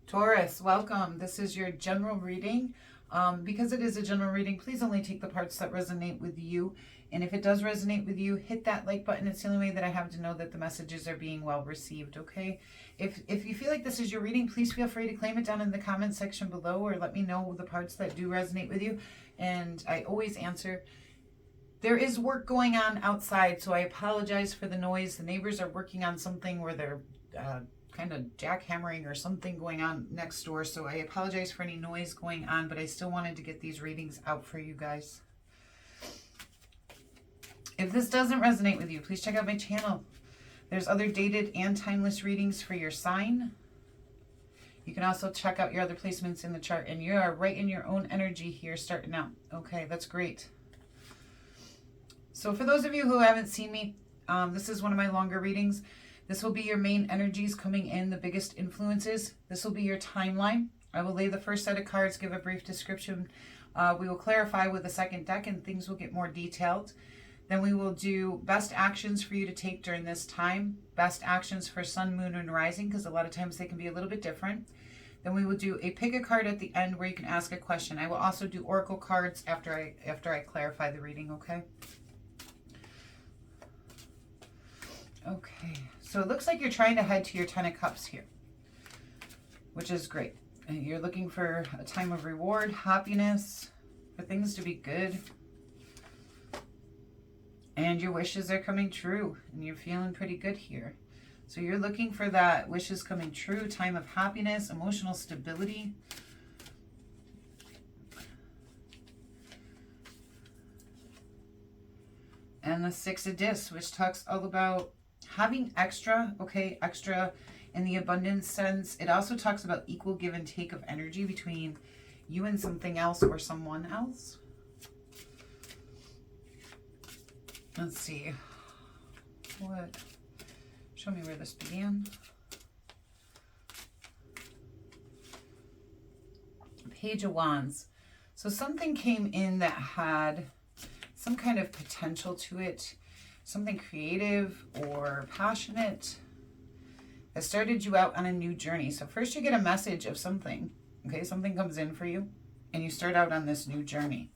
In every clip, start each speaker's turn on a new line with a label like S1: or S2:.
S1: Taurus, welcome. This is your general reading. Because it is a general reading, please only take the parts that resonate with you. And if it does resonate with you, hit that like button. It's the only way that I have to know that the messages are being well received, okay? If you feel like this is your reading, please feel free to claim it down in the comment section below, or let me know the parts that do resonate with you. And I always answer. There is work going on outside, so I apologize for the noise. The neighbors are working on something where they're kind of jackhammering or something going on next door, so I apologize for any noise going on, but I still wanted to get these readings out for you guys. If this doesn't resonate with you, please check out my channel. There's other dated and timeless readings for your sign. You can also check out your other placements in the chart, and you are right in your own energy here starting out. Okay, that's great. So for those of you who haven't seen me, this is one of my longer readings. This will be your main energies coming in, the biggest influences. This will be your timeline. I will lay the first set of cards, give a brief description. We will clarify with the second deck and things will get more detailed. Then we will do best actions for you to take during this time. Best actions for sun, moon, and rising, because a lot of times they can be a little bit different. Then we will do a pick a card at the end where you can ask a question. I will also do oracle cards after I clarify the reading, okay? Okay, so it looks like you're trying to head to your Ten of Cups here, which is great. And you're looking for a time of reward, happiness, for things to be good. And your wishes are coming true, and you're feeling pretty good here. So you're looking for that wishes coming true, time of happiness, emotional stability. And the Six of Discs, which talks all about having extra, okay, extra in the abundance sense. It also talks about equal give and take of energy between you and something else or someone else. Let's see. Show me where this began. Page of Wands. So something came in that had some kind of potential to it. Something creative or passionate that started you out on a new journey. So first you get a message of something, okay? Something comes in for you and you start out on this new journey.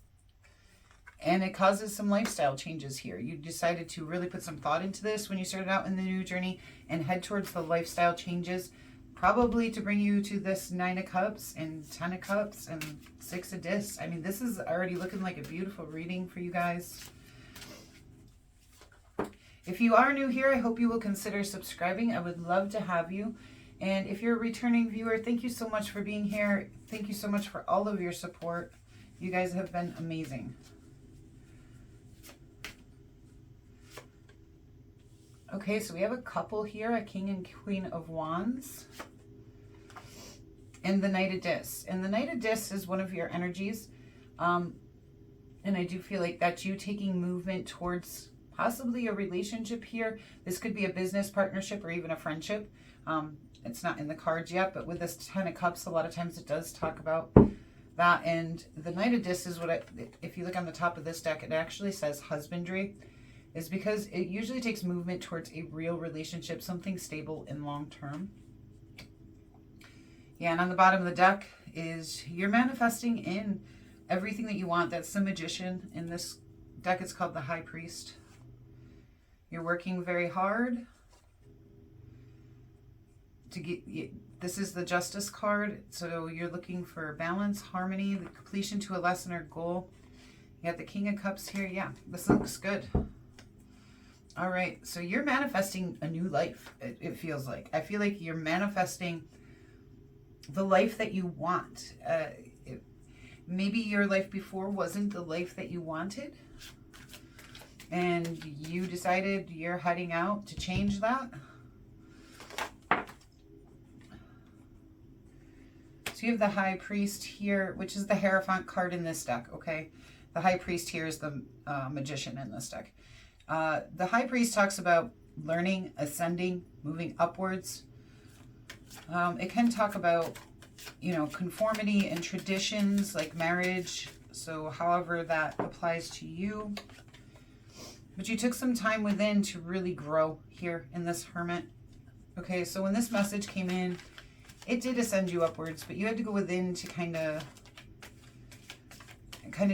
S1: And it causes some lifestyle changes here. You decided to really put some thought into this when you started out in the new journey and head towards the lifestyle changes, probably to bring you to this Nine of Cups and Ten of Cups and Six of Discs. I mean, this is already looking like a beautiful reading for you guys. If you are new here, I hope you will consider subscribing. I would love to have you. And if you're a returning viewer, thank you so much for being here. Thank you so much for all of your support. You guys have been amazing. Okay, so we have a couple here, a King and Queen of Wands. And the Knight of Discs. And the Knight of Discs is one of your energies. And I do feel like that's you taking movement towards possibly a relationship here. This could be a business partnership or even a friendship. It's not in the cards yet, but with this Ten of Cups, a lot of times it does talk about that. And the Knight of Discs is what, if you look on the top of this deck, it actually says husbandry. Is because it usually takes movement towards a real relationship, something stable and long-term. Yeah, and on the bottom of the deck is you're manifesting in everything that you want. That's the Magician. In this deck, it's called the High Priest. You're working very hard to get, this is the Justice card. So you're looking for balance, harmony, the completion to a lesson or goal. You got the King of Cups here. Yeah, this looks good. All right, so you're manifesting a new life, it feels like. I feel like you're manifesting the life that you want. Maybe your life before wasn't the life that you wanted, and you decided you're heading out to change that. So you have the High Priest here, which is the Hierophant card in this deck, okay? The High Priest here is the Magician in this deck. The High Priest talks about learning, ascending, moving upwards. It can talk about, you know, conformity and traditions like marriage. So however that applies to you. But you took some time within to really grow here in this Hermit. Okay, so when this message came in, It did ascend you upwards, but you had to go within to kind of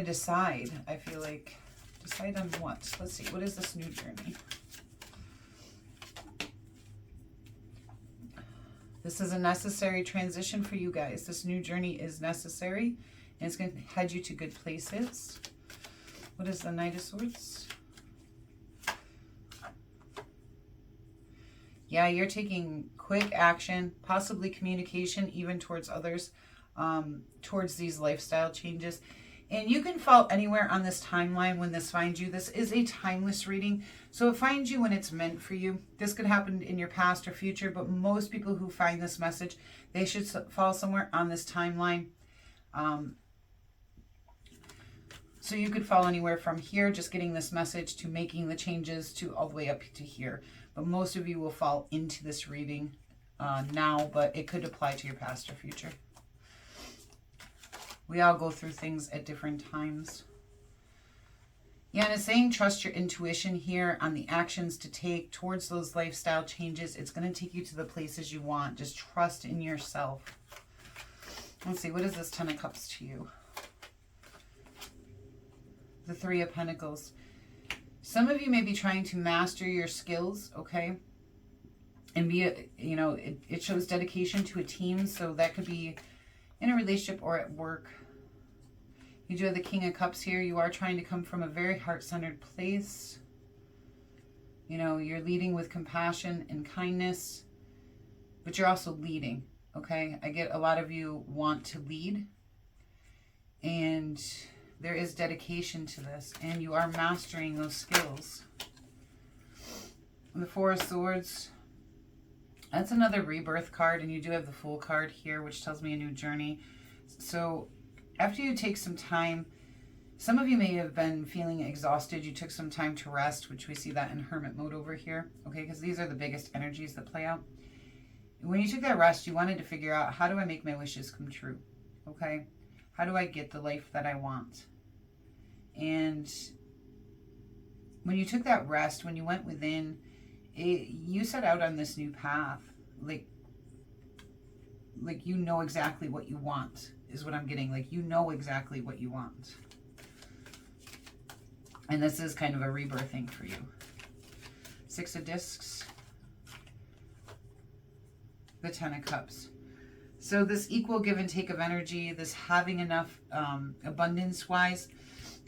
S1: decide, I feel like. Decide on what? Let's see. What is this new journey? This is a necessary transition for you guys. This new journey is necessary, and it's going to head you to good places. What is the Knight of Swords? Yeah, you're taking quick action, possibly communication, even towards others, towards these lifestyle changes. And you can fall anywhere on this timeline when this finds you. This is a timeless reading, so it finds you when it's meant for you. This could happen in your past or future, but most people who find this message, they should fall somewhere on this timeline. So you could fall anywhere from here, just getting this message, to making the changes, to all the way up to here. But most of you will fall into this reading now, but it could apply to your past or future. We all go through things at different times. Yeah, and it's saying trust your intuition here on the actions to take towards those lifestyle changes. It's going to take you to the places you want. Just trust in yourself. Let's see, what is this Ten of Cups to you? The Three of Pentacles. Some of you may be trying to master your skills, okay? And be, you know, it shows dedication to a team, so that could be in a relationship or at work. You do have the King of Cups here. You are trying to come from a very heart-centered place. You know, you're leading with compassion and kindness, but you're also leading, okay? I get a lot of you want to lead, and there is dedication to this, and you are mastering those skills. And the Four of Swords, that's another rebirth card, and you do have the Fool card here, which tells me a new journey. So after you take some time, some of you may have been feeling exhausted. You took some time to rest, which we see that in Hermit mode over here, okay? Because these are the biggest energies that play out. When you took that rest, you wanted to figure out, how do I make my wishes come true, okay? How do I get the life that I want? And when you took that rest, when you went within, you set out on this new path, like you know exactly what you want, is what I'm getting. Like, you know exactly what you want. And this is kind of a rebirthing for you. Six of Discs. The Ten of Cups. So this equal give and take of energy, this having enough abundance-wise,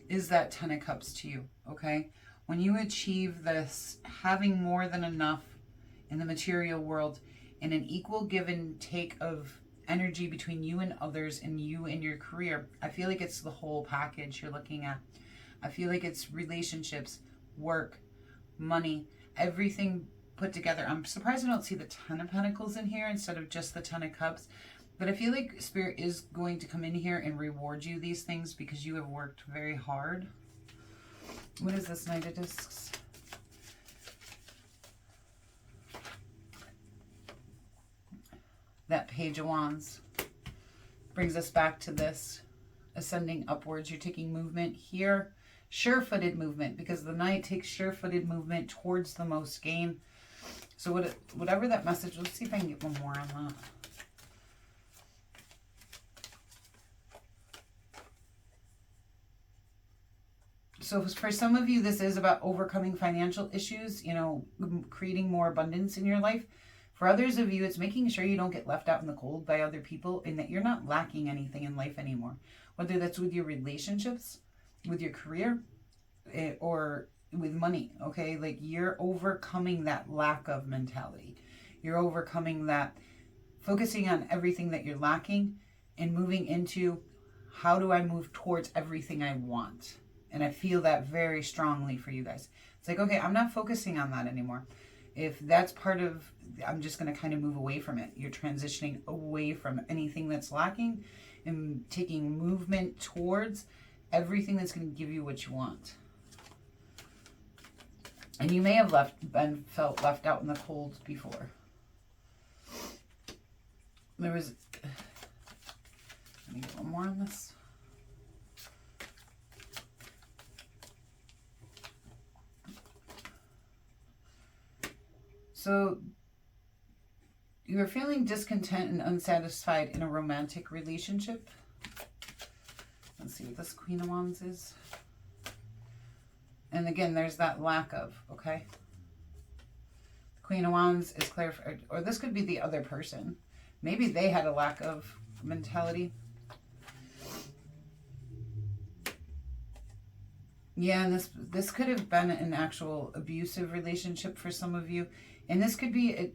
S1: is that Ten of Cups to you, okay? When you achieve this, having more than enough in the material world, and an equal give and take of energy between you and others and you and your career, I feel like it's the whole package you're looking at. I feel like it's relationships, work, money, everything put together. I'm surprised I don't see the Ten of Pentacles in here instead of just the Ten of Cups. But I feel like Spirit is going to come in here and reward you these things because you have worked very hard. What is this Knight of Discs? That Page of Wands brings us back to this ascending upwards. You're taking movement here, sure-footed movement, because the Knight takes sure-footed movement towards the most gain. So whatever that message, let's see if I can get one more on that. So for some of you, this is about overcoming financial issues, you know, creating more abundance in your life. For others of you, it's making sure you don't get left out in the cold by other people and that you're not lacking anything in life anymore. Whether that's with your relationships, with your career, or with money, okay? Like, you're overcoming that lack of mentality. You're overcoming that, focusing on everything that you're lacking and moving into, how do I move towards everything I want? And I feel that very strongly for you guys. It's like, okay, I'm not focusing on that anymore. If that's part of, I'm just going to kind of move away from it. You're transitioning away from anything that's lacking and taking movement towards everything that's going to give you what you want. And you may have felt left out in the cold before. There was, let me get one more on this. So You are feeling discontent and unsatisfied in a romantic relationship. Let's see what this Queen of Wands is. And again, there's that lack of, okay? Queen of Wands is clarified, or this could be the other person. Maybe they had a lack of mentality. Yeah, and this could have been an actual abusive relationship for some of you. And this could be,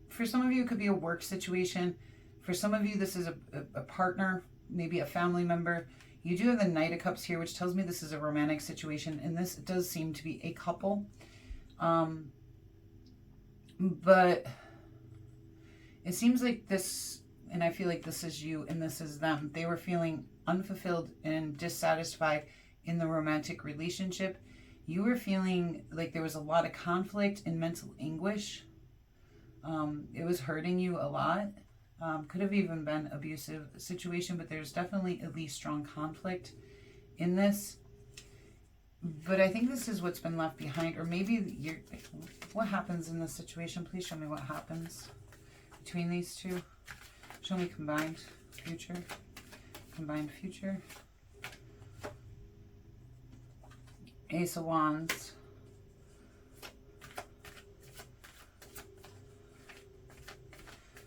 S1: for some of you, it could be a work situation. For some of you, this is a partner, maybe a family member. You do have the Knight of Cups here, which tells me this is a romantic situation. And this does seem to be a couple. But it seems like this, and I feel like this is you and this is them. They were feeling unfulfilled and dissatisfied in the romantic relationship. You were feeling like there was a lot of conflict and mental anguish. It was hurting you a lot. Could have even been abusive situation, but there's definitely at least strong conflict in this. But I think this is what's been left behind, or maybe you're, what happens in this situation? Please show me what happens between these two. Show me combined future. Combined future. Ace of Wands.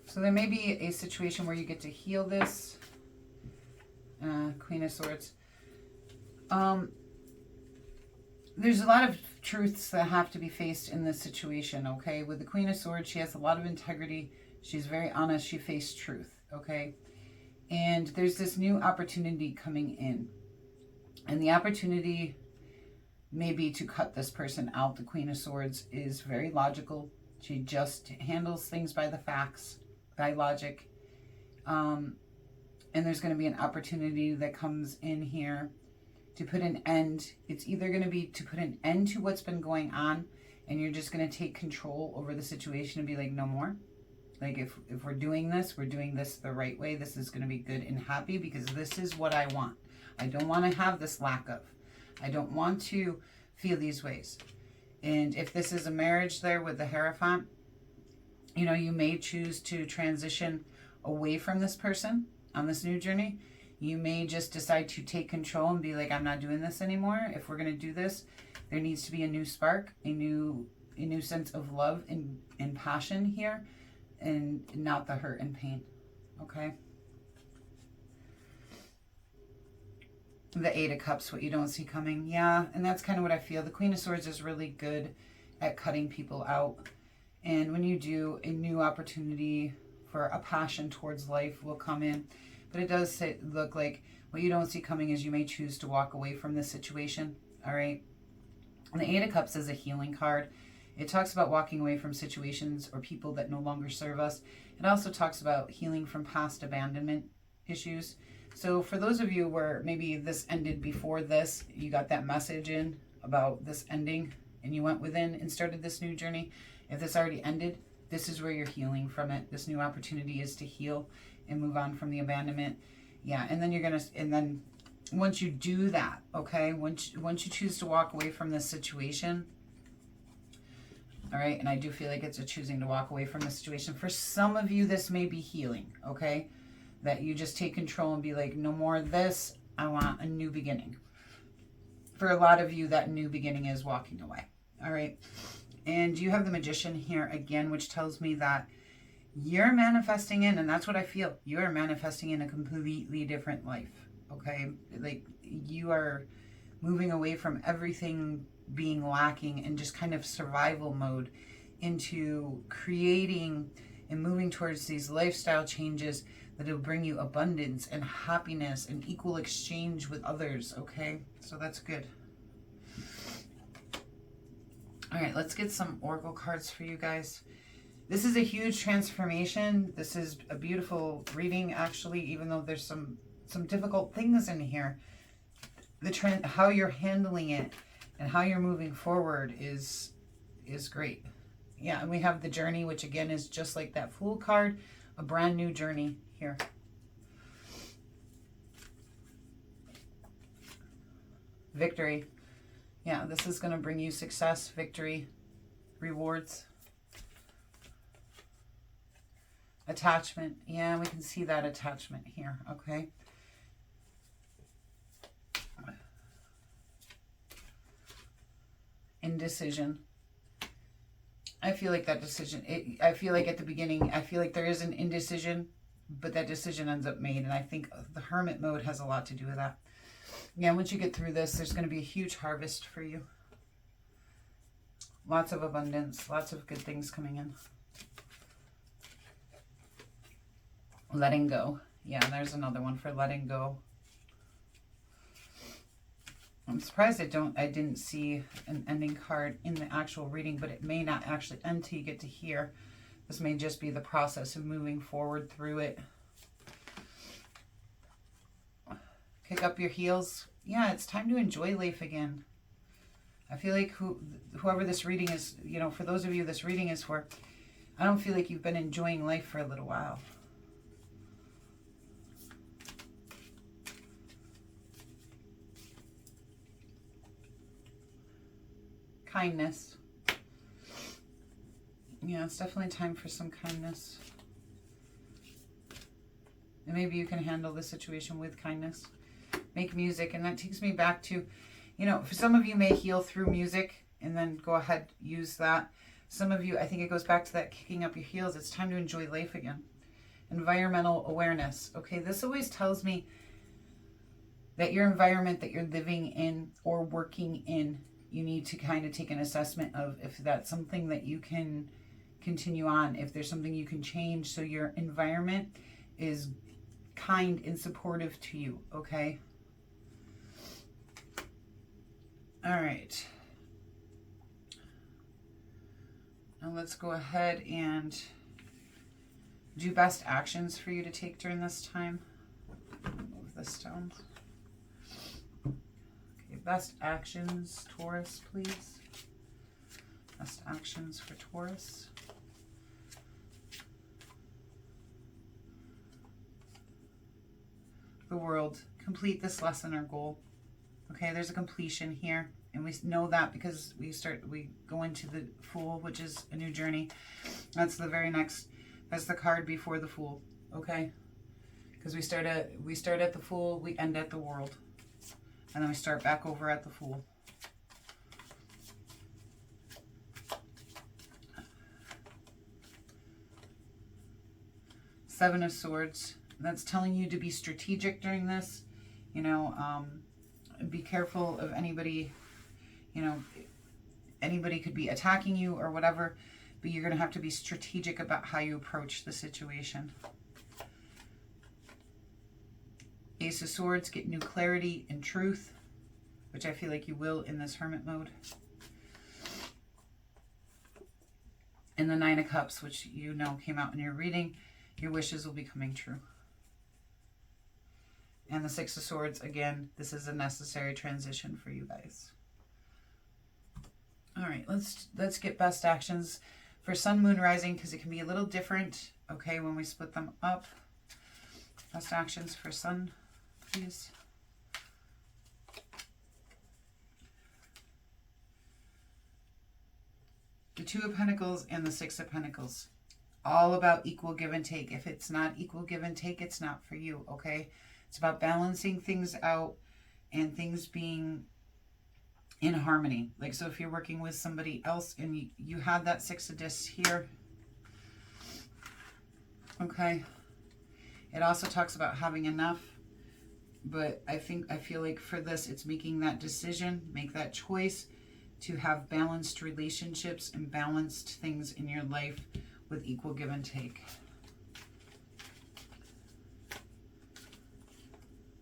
S1: So there may be a situation where you get to heal this. Queen of Swords. There's a lot of truths that have to be faced in this situation, okay? With the Queen of Swords, she has a lot of integrity. She's very honest. She faced truth, okay? And there's this new opportunity coming in. And the opportunity maybe to cut this person out. The Queen of Swords is very logical. She just handles things by the facts, by logic. And there's going to be an opportunity that comes in here to put an end. It's either going to be to put an end to what's been going on, and you're just going to take control over the situation and be like, no more. Like, if we're doing this the right way. This is going to be good and happy because this is what I want. I don't want to have this lack of. I don't want to feel these ways. And if this is a marriage there with the Hierophant, you know, you may choose to transition away from this person on this new journey. You may just decide to take control and be like, I'm not doing this anymore. If we're going to do this, there needs to be a new spark, a new sense of love and passion here, and not the hurt and pain. Okay? The Eight of Cups, what you don't see coming. Yeah, and that's kind of what I feel. The Queen of Swords is really good at cutting people out. And when you do, a new opportunity for a passion towards life will come in. But it does look like what you don't see coming is you may choose to walk away from this situation. All right. And the Eight of Cups is a healing card. It talks about walking away from situations or people that no longer serve us. It also talks about healing from past abandonment issues. So for those of you where maybe this ended before this, you got that message in about this ending and you went within and started this new journey. If this already ended, this is where you're healing from it. This new opportunity is to heal and move on from the abandonment. Yeah, and then you're going to, and then once you do that, okay, once you choose to walk away from this situation, all right, and I do feel like it's a choosing to walk away from the situation. For some of you, this may be healing, okay, that you just take control and be like, no more of this, I want a new beginning. For a lot of you, that new beginning is walking away, all right? And you have the Magician here again, which tells me that you're manifesting in, and that's what I feel, you are manifesting in a completely different life, okay? Like, you are moving away from everything being lacking and just kind of survival mode into creating and moving towards these lifestyle changes that will bring you abundance and happiness and equal exchange with others, okay? So that's good. All right, let's get some oracle cards for you guys. This is a huge transformation. This is a beautiful reading, actually, even though there's some difficult things in here. How you're handling it and how you're moving forward is great. Yeah, and we have the journey, which again is just like that Fool card, a brand new journey here. Victory. Yeah, this is going to bring you success, victory, rewards. Attachment. Yeah, we can see that attachment here, okay? Indecision. I feel like that decision, I feel like at the beginning, I feel like there is an indecision, but that decision ends up made. And I think the Hermit mode has a lot to do with that. Yeah, once you get through this, there's going to be a huge harvest for you. Lots of abundance, lots of good things coming in. Letting go. Yeah, there's another one for letting go. I'm surprised I didn't see an ending card in the actual reading, but it may not actually end till you get to here. This may just be the process of moving forward through it. Kick up your heels. Yeah, it's time to enjoy life again. I feel like whoever this reading is, you know, for those of you this reading is for, I don't feel like you've been enjoying life for a little while. Kindness. Yeah, it's definitely time for some kindness. And maybe you can handle the situation with kindness. Make music. And that takes me back to, you know, for some of you may heal through music and then go ahead, use that. Some of you, I think it goes back to that kicking up your heels. It's time to enjoy life again. Environmental awareness. Okay, this always tells me that your environment that you're living in or working in, you need to kind of take an assessment of if that's something that you can continue on, if there's something you can change so your environment is kind and supportive to you, okay? All right. Now let's go ahead and do best actions for you to take during this time. Move this down. Best actions, Taurus, please. Best actions for Taurus. The World. Complete this lesson or goal. Okay, there's a completion here. And we know that because we go into the Fool, which is a new journey. That's the very next, that's the card before the Fool. Okay? Because we start at the Fool, we end at the World. And then we start back over at the Fool. Seven of Swords. That's telling you to be strategic during this. You know, be careful of anybody. You know, anybody could be attacking you or whatever. But you're going to have to be strategic about how you approach the situation. Ace of Swords, get new clarity and truth, which I feel like you will in this Hermit mode. And the Nine of Cups, which you know came out in your reading, your wishes will be coming true. And the Six of Swords, again, this is a necessary transition for you guys. All right, let's get best actions for Sun, Moon, Rising, because it can be a little different, okay, when we split them up. Best actions for Sun, please. The Two of Pentacles and the Six of Pentacles. All about equal give and take. If it's not equal give and take, it's not for you, okay? It's about balancing things out and things being in harmony. Like, so if you're working with somebody else and you have that Six of Discs here, okay? It also talks about having enough, but I feel like for this, it's making that decision, make that choice to have balanced relationships and balanced things in your life with equal give and take.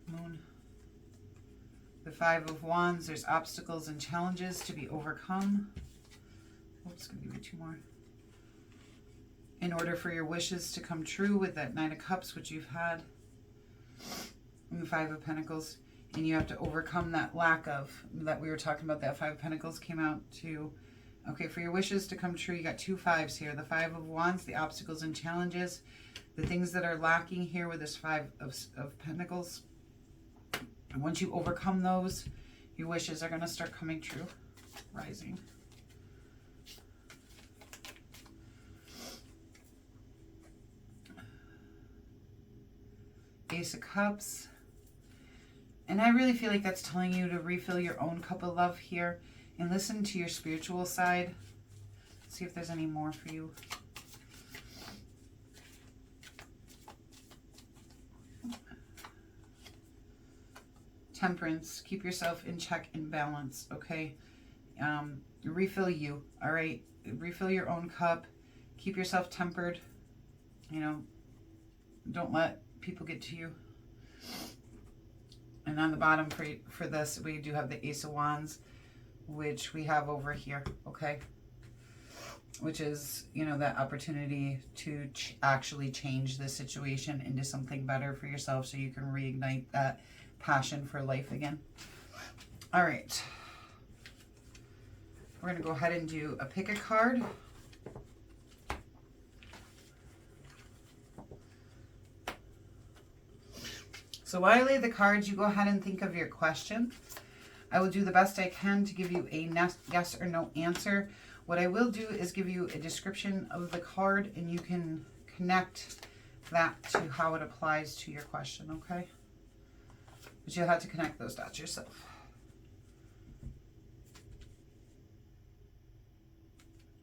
S1: Moon. The Five of Wands, there's obstacles and challenges to be overcome. Oh, it's going to give you two more. In order for your wishes to come true with that Nine of Cups, which you've had. And the Five of Pentacles. And you have to overcome that lack of, that we were talking about, that Five of Pentacles came out to, okay, for your wishes to come true, you got two fives here. The Five of Wands, the obstacles and challenges, the things that are lacking here with this Five of Pentacles. And once you overcome those, your wishes are going to start coming true. Rising. Ace of Cups. And I really feel like that's telling you to refill your own cup of love here and listen to your spiritual side. See if there's any more for you. Temperance. Keep yourself in check and balance, okay? Refill you, all right? Refill your own cup. Keep yourself tempered. You know, don't let people get to you. And on the bottom for this, we do have the Ace of Wands, which we have over here, okay? Which is, you know, that opportunity to actually change the situation into something better for yourself so you can reignite that passion for life again. All right. We're going to go ahead and do a pick a card. So while I lay the cards, you go ahead and think of your question. I will do the best I can to give you a yes or no answer. What I will do is give you a description of the card, and you can connect that to how it applies to your question, okay? But you'll have to connect those dots yourself.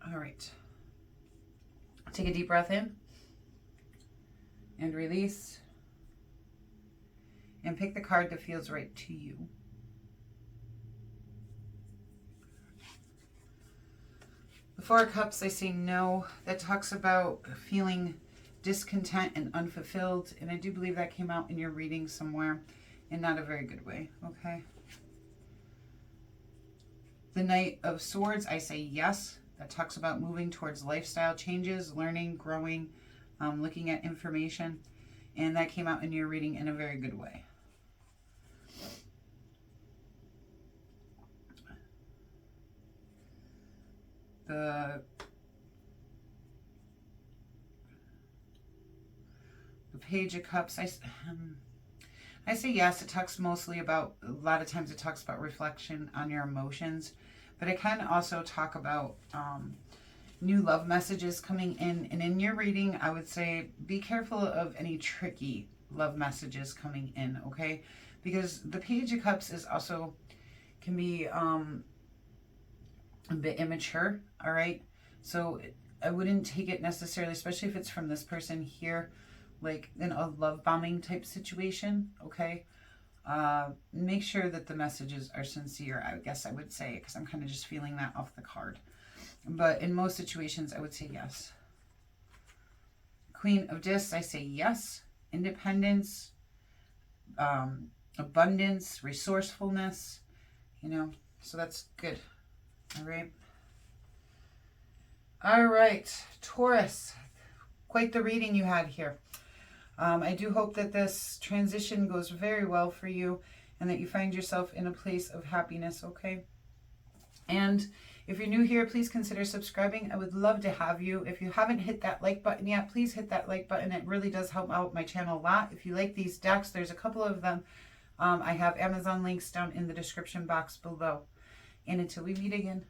S1: All right. Take a deep breath in and release. And pick the card that feels right to you. The Four of Cups, I say no. That talks about feeling discontent and unfulfilled. And I do believe that came out in your reading somewhere in not a very good way, okay? The Knight of Swords, I say yes. That talks about moving towards lifestyle changes, learning, growing, looking at information. And that came out in your reading in a very good way. The Page of Cups, I say yes. It talks mostly about, a lot of times it talks about reflection on your emotions, but it can also talk about new love messages coming in. And in your reading, I would say be careful of any tricky love messages coming in, okay? Because the Page of Cups is also, can be a bit immature, all right? So I wouldn't take it necessarily, especially if it's from this person here, like in a love bombing type situation, okay? Make sure that the messages are sincere, I guess I would say, because I'm kind of just feeling that off the card. But in most situations, I would say yes. Queen of Discs, I say yes. Independence, abundance, resourcefulness, you know, so that's good. All right. All right, Taurus. Quite the reading you had here. I do hope that this transition goes very well for you and that you find yourself in a place of happiness, okay? And if you're new here, please consider subscribing. I would love to have you. If you haven't hit that like button yet, please hit that like button. It really does help out my channel a lot. If you like these decks, there's a couple of them. I have Amazon links down in the description box below. And until we meet again.